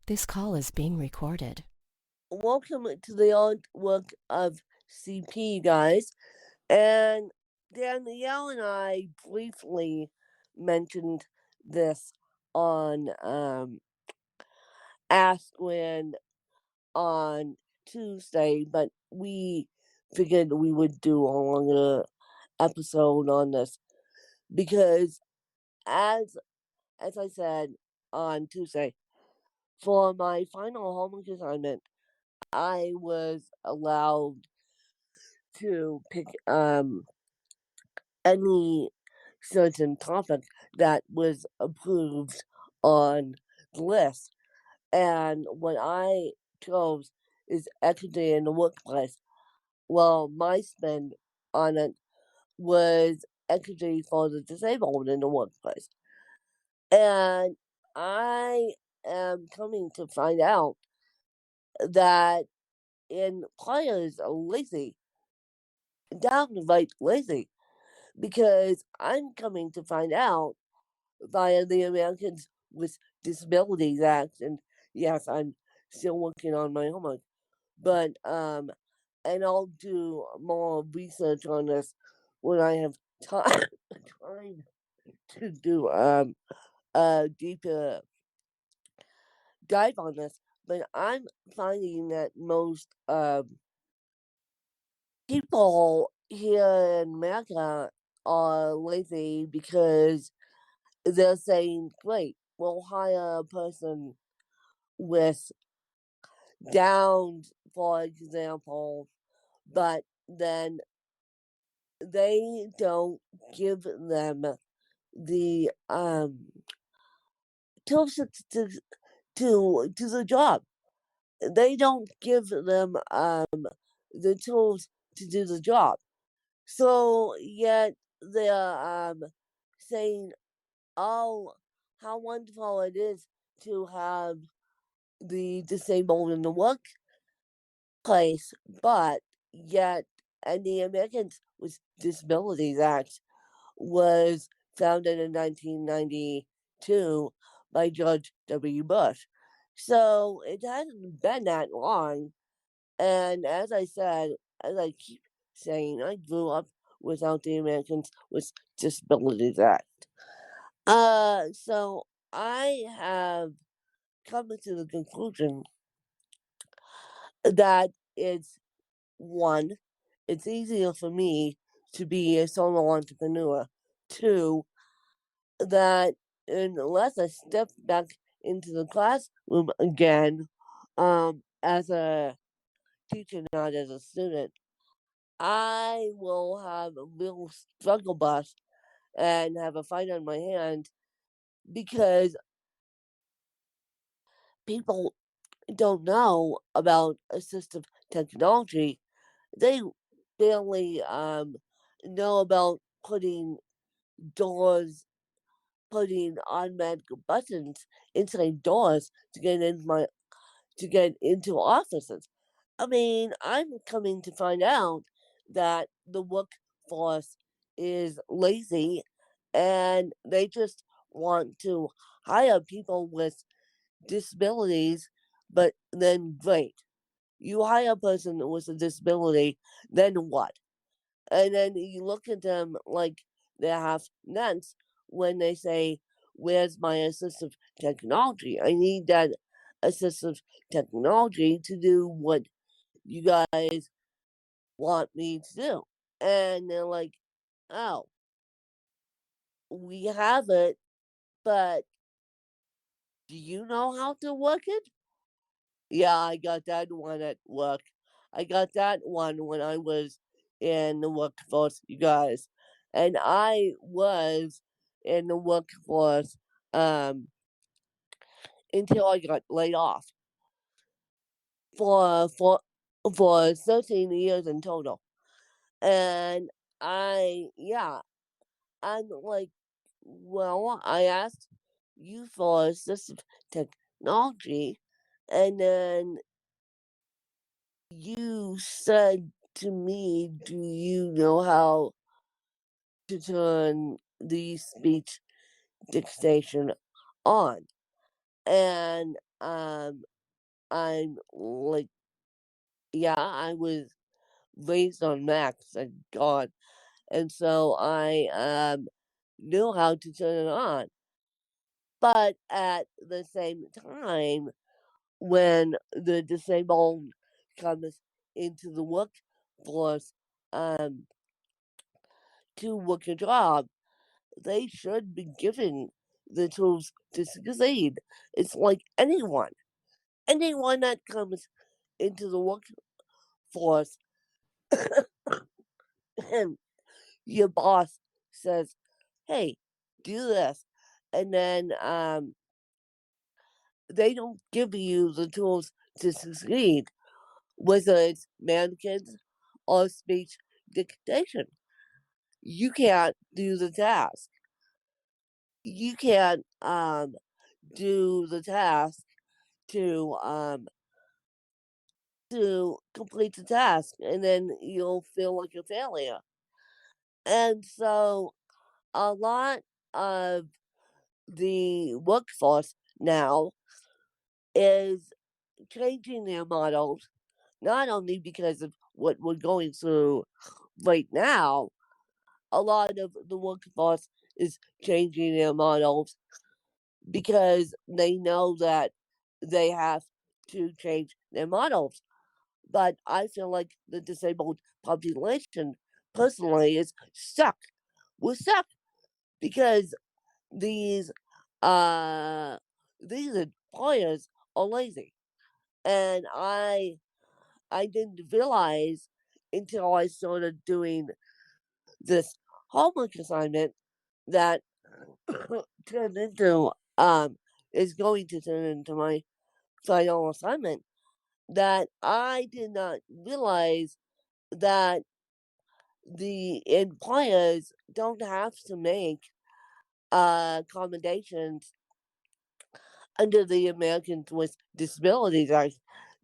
This call is being recorded. Welcome to the artwork of CP, guys. And Danielle and I briefly mentioned this on Ask When on Tuesday, but we figured we would do a longer episode on this because as I said on Tuesday, for my final homework assignment, I was allowed to pick any certain topic that was approved on the list. And what I chose is equity in the workplace. Well, my spin on it was equity for the disabled in the workplace. And I am coming to find out that employers are lazy, downright lazy, because I'm coming to find out via the Americans with Disabilities Act, and yes, I'm still working on my homework, but and I'll do more research on this when I have time time to do a deeper dive on this. But I'm finding that most people here in America are lazy because they're saying, great, we'll hire a person with Downs, for example, but then they don't give them the tools to the job. They don't give them the tools to do the job. So yet they're saying, "Oh, how wonderful it is to have the disabled in the workplace," but yet, and the Americans with Disabilities Act was founded in 1992 by George W. Bush. So it hasn't been that long. And as I said, as I keep saying, I grew up without the Americans with Disabilities Act. So I have come to the conclusion that it's one, it's easier for me to be a solo entrepreneur. Two, that unless I step back into the classroom again, as a teacher, not as a student, I will have a real struggle bus and have a fight on my hands because people don't know about assistive technology. They barely know about doors, putting automatic buttons inside doors to get into offices. I mean, I'm coming to find out that the workforce is lazy and they just want to hire people with disabilities, but then great. You hire a person with a disability, then what? And then you look at them like they're half nuts when they say, "Where's my assistive technology? I need that assistive technology to do what you guys want me to do." And they're like, "Oh, we have it, but do you know how to work it?" Yeah, I got that one at work. I got that one when I was in the workforce, you guys. And I was in the workforce um, until I got laid off for for for 13 years in total. And I'm like, well, I asked you for assistive technology, and then you said to me, "Do you know how to turn the speech dictation on?" And I'm like, yeah, I was raised on Macs, thank God. And so I knew how to turn it on. But at the same time, when the disabled comes into the workforce um, to work a job, they should be given the tools to succeed. It's like anyone that comes into the workforce and your boss says, "Hey, do this," and then they don't give you the tools to succeed, whether it's mannequins or speech dictation. You can't do the task. You can't do the task to complete the task, and then you'll feel like a failure. And so a lot of the workforce now is changing their models, not only because of what we're going through right now, a lot of the workforce is changing their models because they know that they have to change their models. But I feel like the disabled population personally is stuck. We're stuck because these uh these employers are lazy. And I didn't realize until I started doing this homework assignment that turned into is going to turn into my final assignment, that I did not realize that the employers don't have to make accommodations under the Americans with Disabilities Act.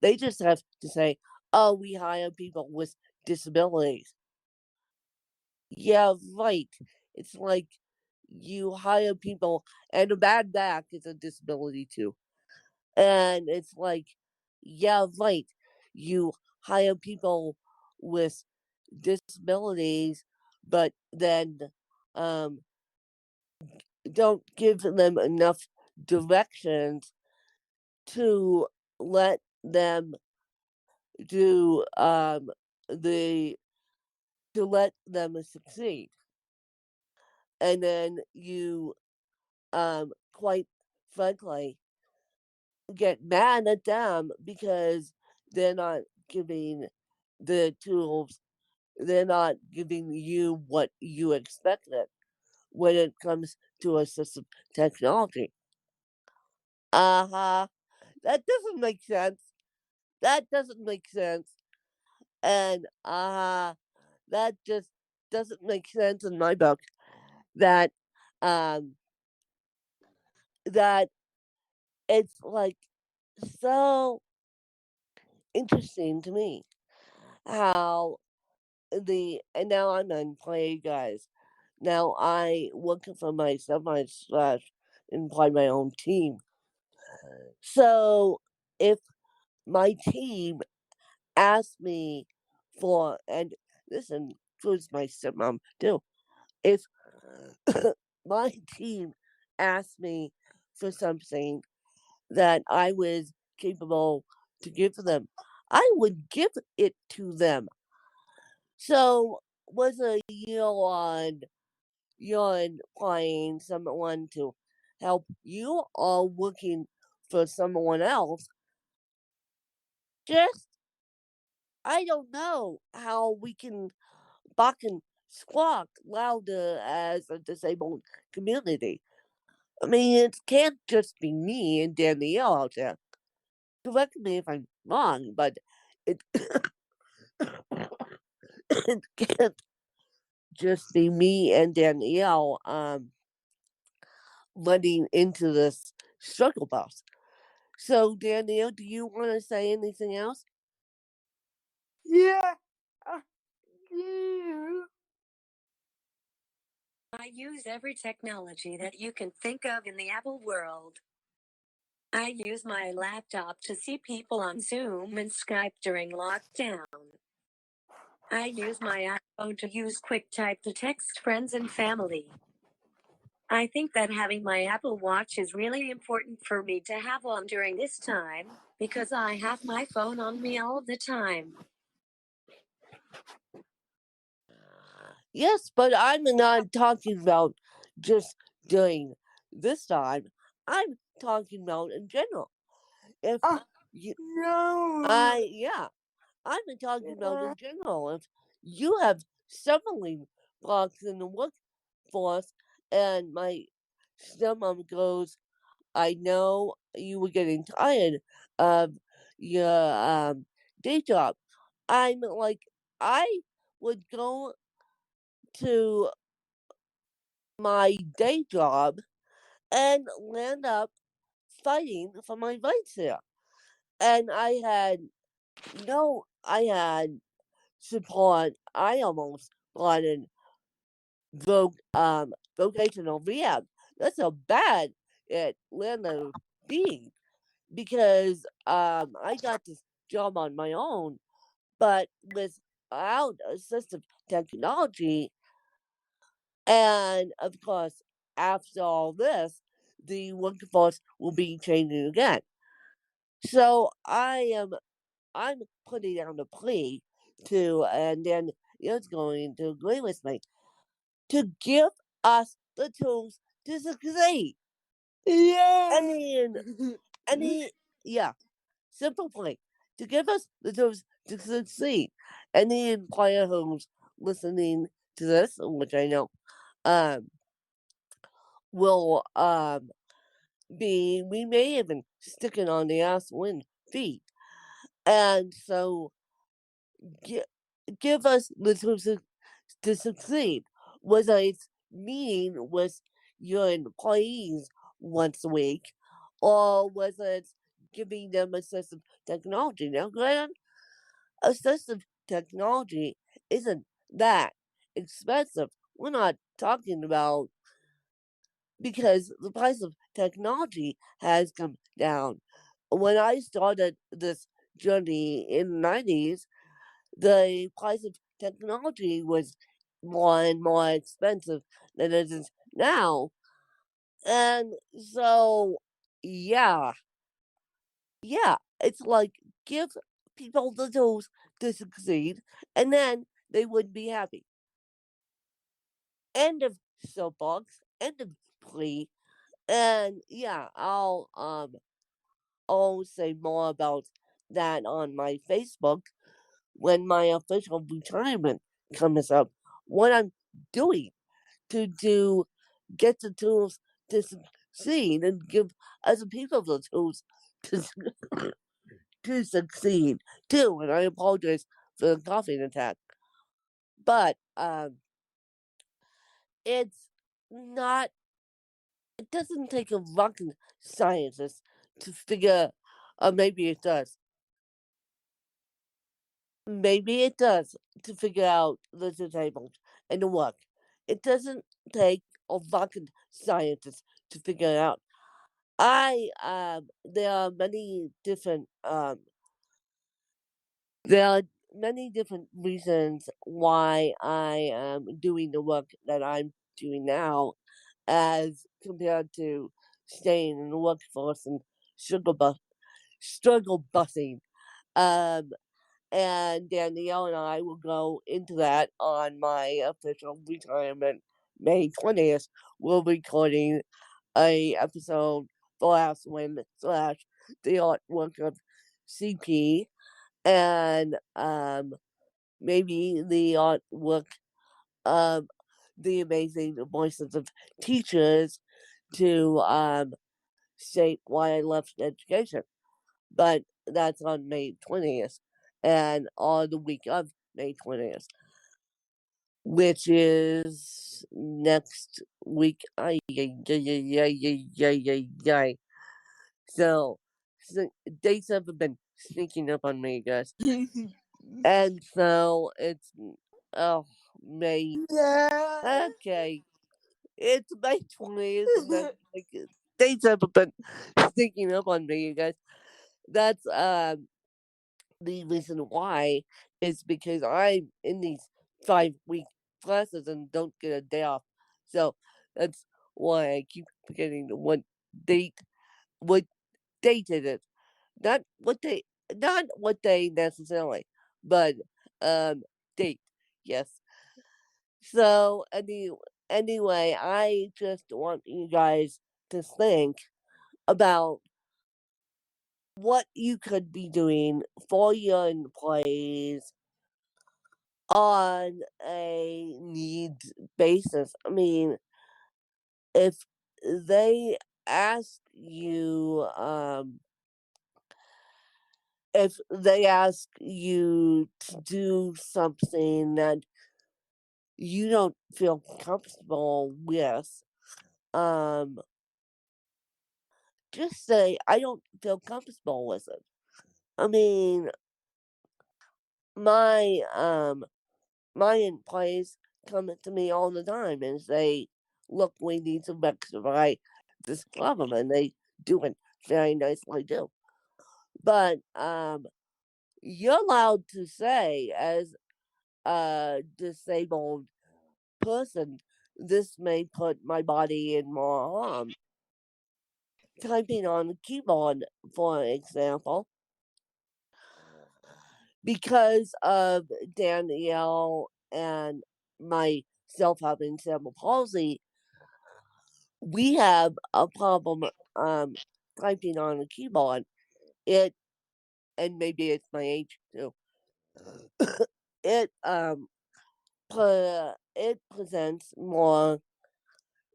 They just have to say, "Oh, we hire people with disabilities." Yeah, right. It's like you hire people, and a bad back is a disability too. And it's like, yeah, right. You hire people with disabilities, but then um, don't give them enough directions to let them do the to let them succeed. And then you quite frankly get mad at them because they're not giving the tools, they're not giving you what you expected when it comes to assistive technology. Uh-huh. That doesn't make sense. That doesn't make sense. And that just doesn't make sense in my book. That um that it's like so interesting to me how and now I'm on Play Guys. Now I work for myself, I slash employ my own team. So if my team asks me for, and this includes my stepmom too, if my team asked me for something that I was capable to give them, I would give it to them. So whether you're employing someone to help you or working for someone else, just I don't know how we can bark and squawk louder as a disabled community. I mean, it can't just be me and Danielle out there. Correct me if I'm wrong, but it, it can't just be me and Danielle running into this struggle bus. So, Danielle, do you want to say anything else? Yeah, I do. I use every technology that you can think of in the Apple world. I use my laptop to see people on Zoom and Skype during lockdown. I use my iPhone to use QuickType to text friends and family. I think that having my Apple Watch is really important for me to have on during this time, because I have my phone on me all the time. Yes, but I'm not talking about just during this time. I'm talking about in general. If you, No. I'm talking about in general. If you have stumbling blocks in the workforce, and my stepmom goes, I know you were getting tired of your day job. I'm like, I would go to my day job and land up fighting for my rights there. And I had support. I almost got in vocational rehab. That's how bad it landed up being, because I got this job on my own, but without assistive technology. And of course, after all this, the workforce will be changing again. So I'm putting down a plea to, and then it's going to agree with me, to give us the tools to succeed. Yeah. Yeah, simple plea, to give us the tools to succeed. Any employer who's listening to this, which I know, um, will we may even stick it on the ass wind feet. And so give us the tools to succeed, whether it's meeting with your employees once a week, or whether it's giving them assistive technology. Now, granted, assistive technology isn't that expensive. We're not talking about, because the price of technology has come down. When I started this journey in the 90s, the price of technology was more and more expensive than it is now. And so, yeah, it's like, give people the tools to succeed, and then they would be happy. End of soapbox, end of plea. And yeah, I'll say more about that on my Facebook when my official retirement comes up. What I'm doing to get the tools to succeed and give other people the tools to to succeed too. And I apologize for the coughing attack, but it's not. It doesn't take a rocket scientist to figure. Maybe it does. Maybe it does, to figure out the disabled and the work. It doesn't take a rocket scientist to figure it out. There are many different reasons why I am doing the work that I'm doing now, as compared to staying in the workforce and struggle busing. Um, and Danielle and I will go into that on my official retirement, May 20th. We're recording a episode, The Last Win / The Artwork of CP, and maybe the artwork of the amazing voices of teachers, to state why I left education. But that's on May 20th, and on the week of May 20th, which is next week. So, dates have been sneaking up on me, guys. And so it's, May. Yeah. Okay, it's May 20th, and that's like dates have been sneaking up on me, you guys. That's the reason why is because I'm in these 5 week classes and don't get a day off. So that's why I keep forgetting date what date it is. Not what day necessarily, but date. Yes. So anyway, I just want you guys to think about what you could be doing for your employees on a needs basis. I mean, if they ask you, if they ask you to do something that you don't feel comfortable with, just say, I don't feel comfortable with it. I mean, my my employees come to me all the time and say, look, we need to rectify this problem, and they do it very nicely too. But you're allowed to say, as a disabled person, this may put my body in more harm. Typing on a keyboard, for example, because of Danielle and myself having cerebral palsy, we have a problem typing on a keyboard. It and maybe it's my age too. It it presents more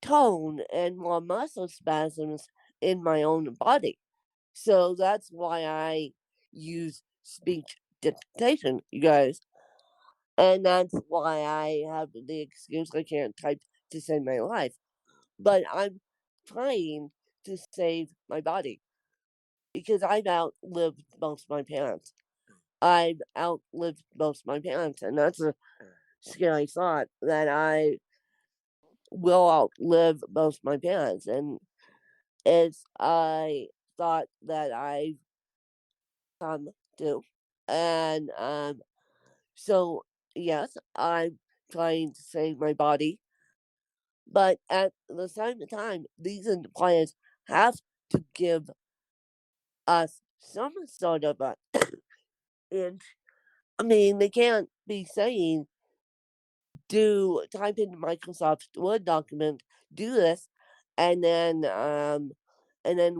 tone and more muscle spasms in my own body. So that's why I use speech dictation, you guys. And that's why I have the excuse I can't type to save my life. But I'm trying to save my body because I've outlived both my parents. I've outlived both my parents, and that's a scary thought that I will outlive both my parents. And it's I thought that I've come to. And so yes, I'm trying to save my body, but at the same time, these employers have to give us some sort of a inch. I mean, they can't be saying, type into Microsoft Word document, do this, and then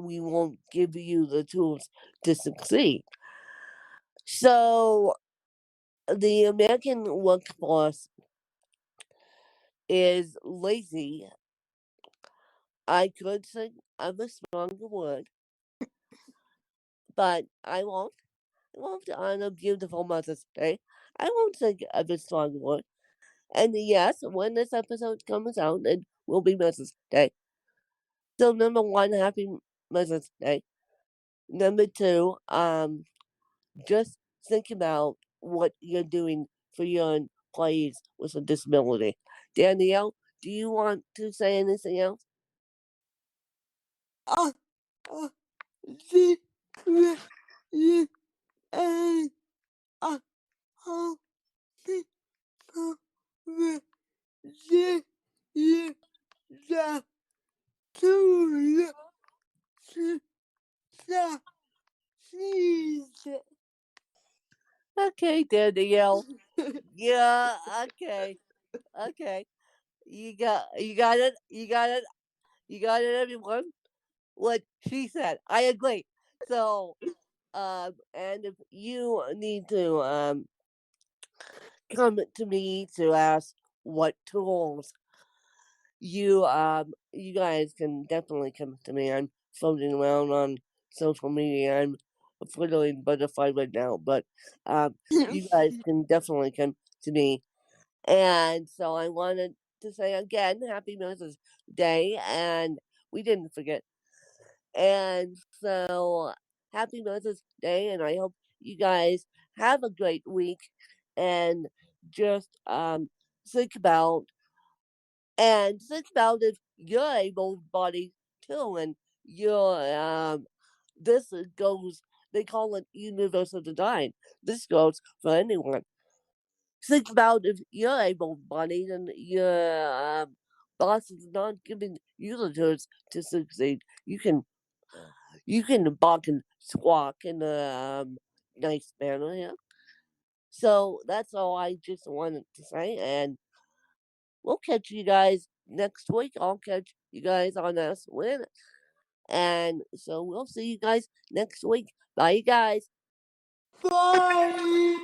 we won't give you the tools to succeed. So the American workforce is lazy. I could think of a stronger word, but I won't. I won't on a beautiful Mother's Day. I won't think of a stronger word. And yes, when this episode comes out, it will be Mother's Day. So number one, happy Mother's Day. Number two, just think about what you're doing for your employees with a disability. Danielle, do you want to say anything else? Uh, uh, the, the, uh, how, the, the, the tool, the, cheese. Okay, Danielle. Yeah, okay. Okay. You got it. You got it, everyone. What she said. I agree. So and if you need to come to me to ask what tools you guys can definitely come to me. I'm floating around on social media. I'm a flittering butterfly right now, but you guys can definitely come to me. And so I wanted to say again, Happy Mother's Day, and we didn't forget. And so Happy Mother's Day, and I hope you guys have a great week. And just think about think about if you're able bodied too, and you're this goes. They call it universal design. This goes for anyone. Think about if you're able-bodied and your boss is not giving you the tools to succeed. You can bark and squawk in a nice manner. Yeah. So that's all I just wanted to say, and we'll catch you guys next week. I'll catch you guys on Us Win. And so we'll see you guys next week. Bye, you guys. Bye.